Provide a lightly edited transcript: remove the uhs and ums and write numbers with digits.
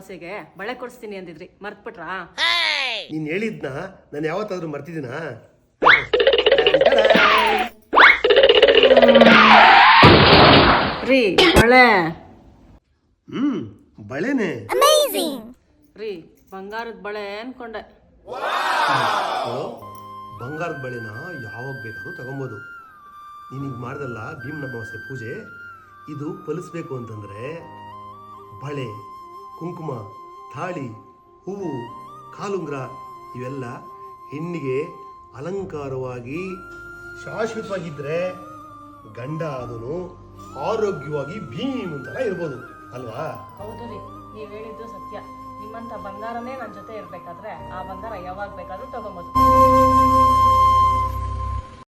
ಅಮಾವಾಸ್ಯೆಗೆ ಬಳೆ ಕೊಡಿಸ್ತೀನಿ ಅಂದಿದ್ರಿ, ಮರ್ತ್ಬಿಟ್ರಾ? ನೀನ್ ಹೇಳಿದ್ನ ನಾನು ಯಾವತ್ತಾದ್ರೂ ಮರ್ತಿದ್ದೀನ? ರೀ ಬಳೆ ಬಳೆನೆ ರೀ, ಬಂಗಾರದ ಬಳೆ ಅನ್ಕೊಂಡೆ. ಬಂಗಾರದ ಬಳೆನ ಯಾವಾಗ ಬೇಕಾದ್ರೂ ತಗೊಬೋದು. ನೀನೀಗ ಮಾಡ್ದಲ್ಲ ಭೀಮನ ಅಮಾವಾಸ್ಯೆ ಪೂಜೆ, ಇದು ಫಲಿಸ್ಬೇಕು ಅಂತಂದ್ರೆ ಬಳೆ, ಕುಂಕುಮ, ತಾಳಿ, ಹೂವು, ಕಾಲುಂಗ್ರ ಇವೆಲ್ಲ ಹೆಣ್ಣಿಗೆ ಅಲಂಕಾರವಾಗಿ ಶಾಶ್ವತವಾಗಿದ್ರೆ ಗಂಡ ಅದನ್ನು ಆರೋಗ್ಯವಾಗಿ ಭೀಮಂತರ ಇರ್ಬೋದು ಅಲ್ವಾ? ಹೌದು ರೀ, ನೀವ್ ಹೇಳಿದ್ದು ಸತ್ಯ. ನಿಮ್ಮಂತ ಬಂಗಾರನೇ ನನ್ನ ಜೊತೆ ಇರ್ಬೇಕಾದ್ರೆ ಆ ಬಂಗಾರ ಯಾವಾಗ ಬೇಕಾದ್ರೂ ತಗೊಂಬೋದು.